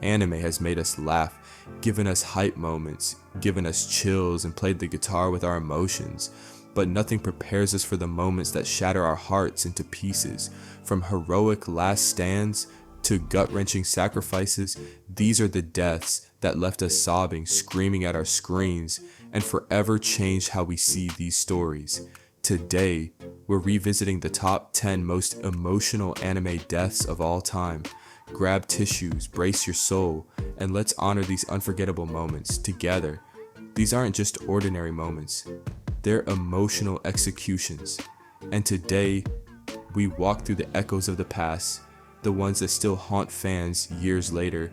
Anime has made us laugh, given us hype moments, given us chills, and played the guitar with our emotions. But nothing prepares us for the moments that shatter our hearts into pieces. From heroic last stands to gut-wrenching sacrifices, these are the deaths that left us sobbing, screaming at our screens, and forever changed how we see these stories. Today, we're revisiting the top 10 most emotional anime deaths of all time. Grab tissues, brace your soul, and let's honor these unforgettable moments together. These aren't just ordinary moments, they're emotional executions. And today, we walk through the echoes of the past, the ones that still haunt fans years later.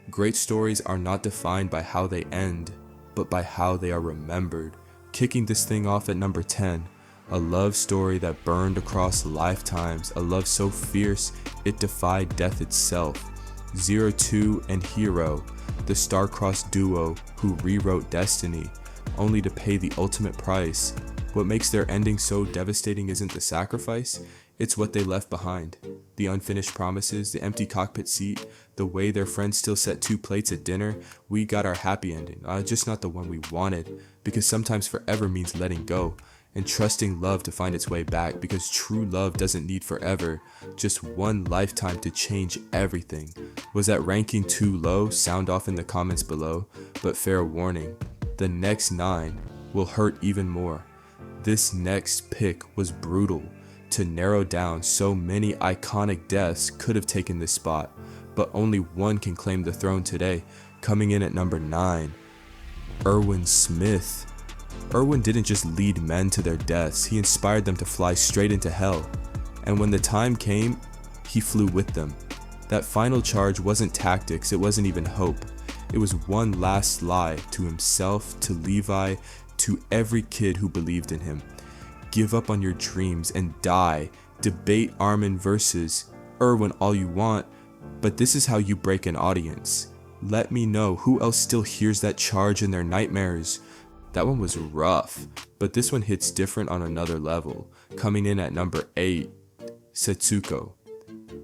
Great stories are not defined by how they end, but by how they are remembered. Kicking this thing off at number 10, a love story that burned across lifetimes, a love so fierce it defied death itself. 02 and Hero, the star-crossed duo who rewrote destiny, only to pay the ultimate price. What makes their ending so devastating isn't the sacrifice, it's what they left behind. The unfinished promises, the empty cockpit seat, the way their friends still set 2 plates at dinner. We got our happy ending, just not the one we wanted, because sometimes forever means letting go and trusting love to find its way back, because true love doesn't need forever, just one lifetime to change everything. Was that ranking too low? Sound off in the comments below, but fair warning, the next 9 will hurt even more. This next pick was brutal. To narrow down, so many iconic deaths could have taken this spot, but only one can claim the throne today. Coming in at number 9, Erwin Smith. Erwin didn't just lead men to their deaths, he inspired them to fly straight into hell. And when the time came, he flew with them. That final charge wasn't tactics, it wasn't even hope. It was one last lie to himself, to Levi, to every kid who believed in him. Give up on your dreams and die. Debate Armin versus Erwin all you want, but this is how you break an audience. Let me know who else still hears that charge in their nightmares. That one was rough, but this one hits different on another level. Coming in at number 8, Setsuko.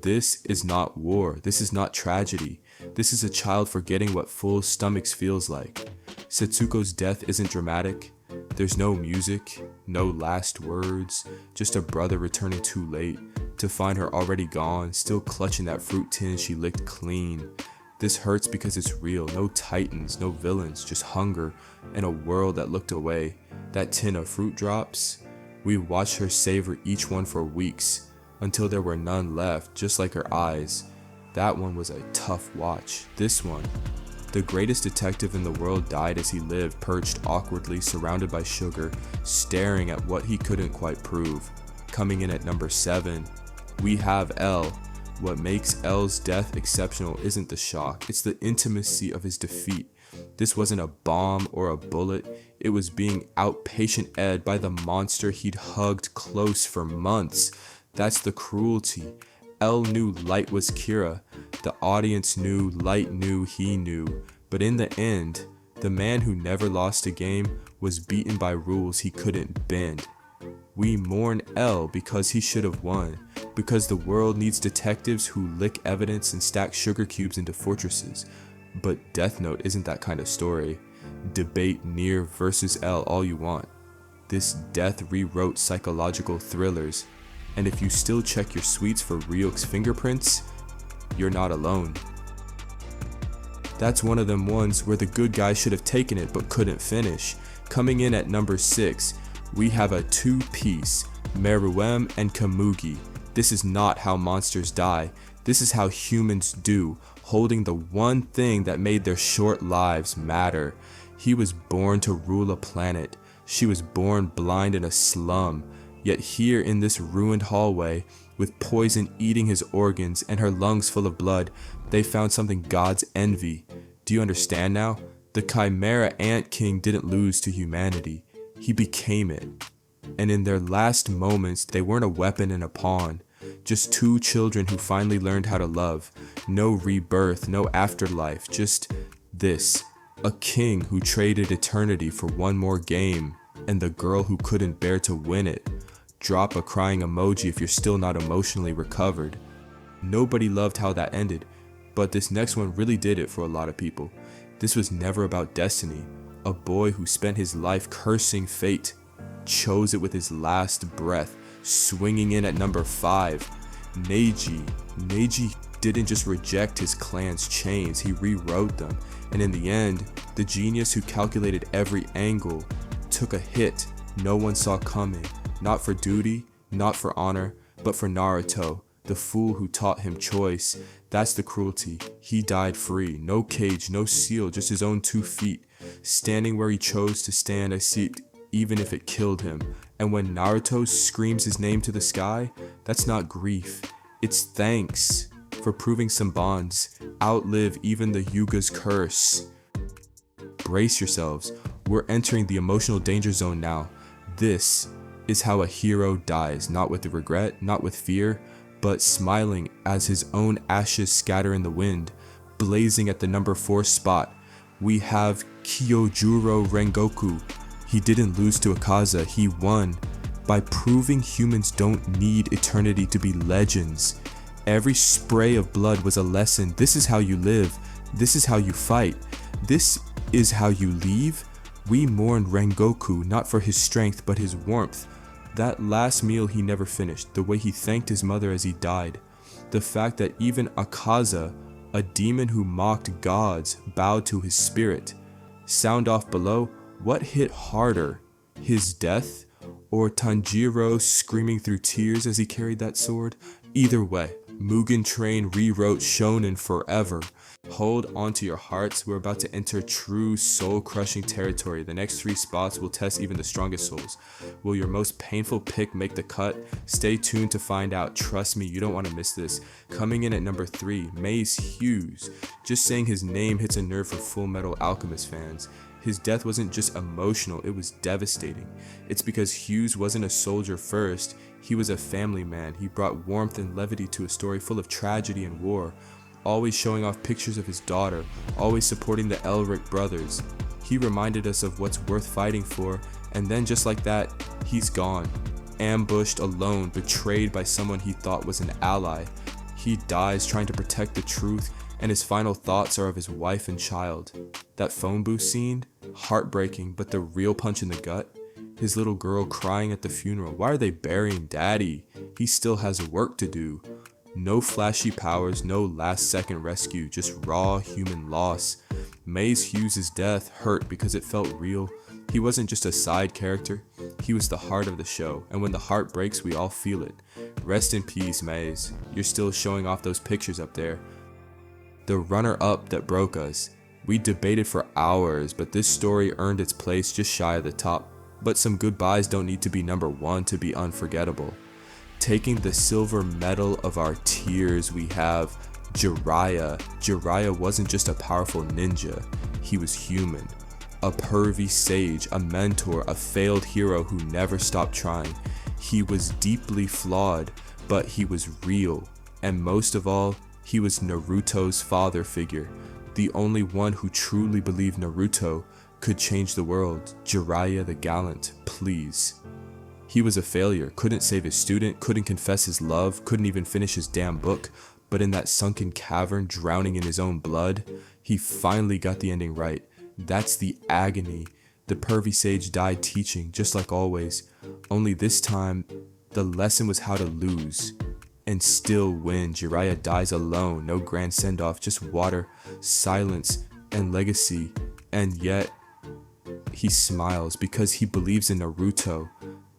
This is not war, this is not tragedy. This is a child forgetting what full stomachs feels like. Setsuko's death isn't dramatic. There's no music, no last words, just a brother returning too late to find her already gone, still clutching that fruit tin she licked clean. This hurts because it's real, no titans, no villains, just hunger and a world that looked away. That tin of fruit drops, we watched her savor each one for weeks, until there were none left, just like her eyes. That one was a tough watch. This one, the greatest detective in the world died as he lived, perched awkwardly, surrounded by sugar, staring at what he couldn't quite prove. Coming in at number 7, we have L. What makes L's death exceptional isn't the shock, it's the intimacy of his defeat. This wasn't a bomb or a bullet, it was being outpatient ed by the monster he'd hugged close for months. That's the cruelty. L knew light was Kira, the audience knew, light knew, he knew. But in the end, the man who never lost a game was beaten by rules he couldn't bend. We mourn L because he should have won, because the world needs detectives who lick evidence and stack sugar cubes into fortresses. But Death Note isn't that kind of story. Debate Nier versus L all you want. This death rewrote psychological thrillers, and if you still check your sweets for Ryuk's fingerprints, you're not alone. That's one of them ones where the good guy should have taken it but couldn't finish. Coming in at number 6, we have a 2-piece, Meruem and Kamugi. This is not how monsters die, this is how humans do, holding the one thing that made their short lives matter. He was born to rule a planet, she was born blind in a slum, yet here in this ruined hallway, with poison eating his organs and her lungs full of blood, they found something gods envy. Do you understand now? The Chimera Ant King didn't lose to humanity, he became it. And in their last moments, they weren't a weapon and a pawn, just 2 children who finally learned how to love. No rebirth, no afterlife, just this. A king who traded eternity for one more game, and the girl who couldn't bear to win it. Drop a crying emoji if you're still not emotionally recovered. Nobody loved how that ended, But this next one really did it for a lot of people. This was never about destiny. A boy who spent his life cursing fate chose it with his last breath, swinging in at number 5. Neji. Neji didn't just reject his clan's chains, he rewrote them. And in the end, the genius who calculated every angle took a hit no one saw coming. Not for duty, not for honor, but for Naruto, the fool who taught him choice. That's the cruelty. He died free. No cage, no seal, just his own 2 feet. Standing where he chose to stand, I see it, even if it killed him. And when Naruto screams his name to the sky, that's not grief. It's thanks for proving some bonds. Outlive even the Yuga's curse. Brace yourselves. We're entering the emotional danger zone now. This is how a hero dies, not with regret, not with fear, but smiling as his own ashes scatter in the wind. Blazing at the number 4 spot, we have Kyojuro Rengoku. He didn't lose to Akaza, he won by proving humans don't need eternity to be legends. Every spray of blood was a lesson. This is how you live. This is how you fight. This is how you leave. We mourn Rengoku not for his strength but his warmth. That last meal he never finished, the way he thanked his mother as he died. The fact that even Akaza, a demon who mocked gods, bowed to his spirit. Sound off below, what hit harder? His death or Tanjiro screaming through tears as he carried that sword? Either way, Mugen Train rewrote Shonen forever. Hold on to your hearts, we're about to enter true soul-crushing territory. The next 3 spots will test even the strongest souls. Will your most painful pick make the cut? Stay tuned to find out. Trust me, you don't want to miss this. Coming in at number 3, Maze Hughes. Just saying his name hits a nerve for Fullmetal Alchemist fans. His death wasn't just emotional, it was devastating. It's because Hughes wasn't a soldier first, he was a family man. He brought warmth and levity to a story full of tragedy and war. Always showing off pictures of his daughter, always supporting the Elric brothers. He reminded us of what's worth fighting for, and then just like that, he's gone. Ambushed, alone, betrayed by someone he thought was an ally. He dies trying to protect the truth, and his final thoughts are of his wife and child. That phone booth scene, heartbreaking, but the real punch in the gut, his little girl crying at the funeral. Why are they burying daddy? He still has work to do. No flashy powers, no last second rescue, just raw human loss. Maze Hughes' death hurt because it felt real. He wasn't just a side character, he was the heart of the show, and when the heart breaks, we all feel it. Rest in peace, Maze. You're still showing off those pictures up there. The runner-up that broke us. We debated for hours, but this story earned its place just shy of the top. But some goodbyes don't need to be number 1 to be unforgettable. Taking the silver medal of our tears, we have Jiraiya. Jiraiya wasn't just a powerful ninja, he was human. A pervy sage, a mentor, a failed hero who never stopped trying. He was deeply flawed, but he was real. And most of all, he was Naruto's father figure, the only one who truly believed Naruto could change the world. Jiraiya the gallant, please. He was a failure, couldn't save his student, couldn't confess his love, couldn't even finish his damn book, but in that sunken cavern, drowning in his own blood, he finally got the ending right. That's the agony. The pervy sage died teaching, just like always, only this time, the lesson was how to lose and still win. Jiraiya dies alone, no grand send-off, just water, silence, and legacy, and yet, he smiles because he believes in Naruto.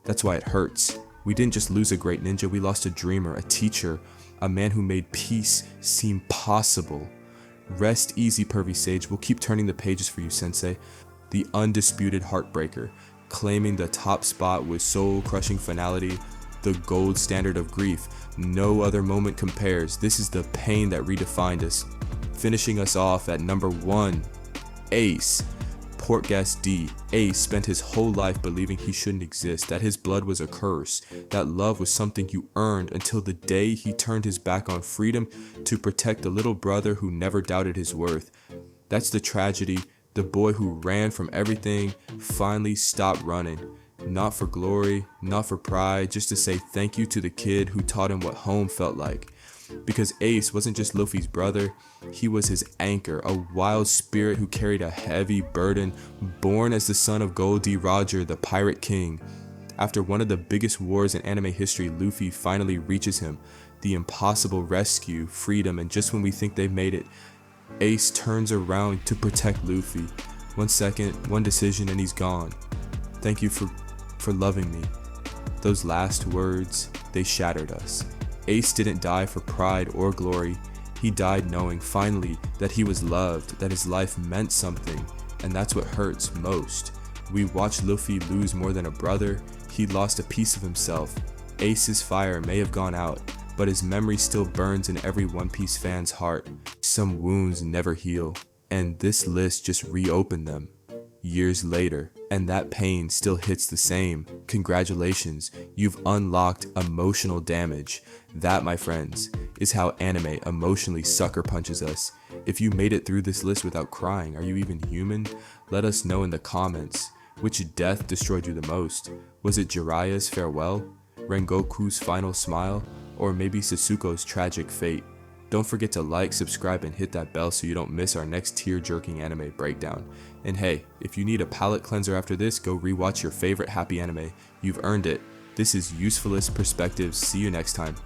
That's why it hurts. We didn't just lose a great ninja, we lost a dreamer, a teacher, a man who made peace seem possible. Rest easy, pervy sage, we'll keep turning the pages for you, sensei. The undisputed heartbreaker, claiming the top spot with soul-crushing finality, the gold standard of grief. No other moment compares. This is the pain that redefined us. Finishing us off at number 1, Ace. Portgas D. Ace spent his whole life believing he shouldn't exist, that his blood was a curse, that love was something you earned, until the day he turned his back on freedom to protect the little brother who never doubted his worth. That's the tragedy. The boy who ran from everything finally stopped running. Not for glory, not for pride, just to say thank you to the kid who taught him what home felt like. Because Ace wasn't just Luffy's brother, he was his anchor, a wild spirit who carried a heavy burden, born as the son of Gold D. Roger, the Pirate King. After one of the biggest wars in anime history, Luffy finally reaches him. The impossible rescue, freedom, and just when we think they've made it, Ace turns around to protect Luffy. 1 second, one decision, and he's gone. Thank you for loving me. Those last words, they shattered us. Ace didn't die for pride or glory. He died knowing finally that he was loved, that his life meant something, and that's what hurts most. We watched Luffy lose more than a brother. He lost a piece of himself. Ace's fire may have gone out, but his memory still burns in every One Piece fan's heart. Some wounds never heal, and this list just reopened them years later, and that pain still hits the same. Congratulations, you've unlocked emotional damage. That, my friends, is how anime emotionally sucker punches us. If you made it through this list without crying, are you even human? Let us know in the comments. Which death destroyed you the most? Was it Jiraiya's farewell, Rengoku's final smile, or maybe Sasuke's tragic fate? Don't forget to like, subscribe, and hit that bell so you don't miss our next tear-jerking anime breakdown. And hey, if you need a palate cleanser after this, go rewatch your favorite happy anime. You've earned it. This is Usefulest Perspectives. See you next time.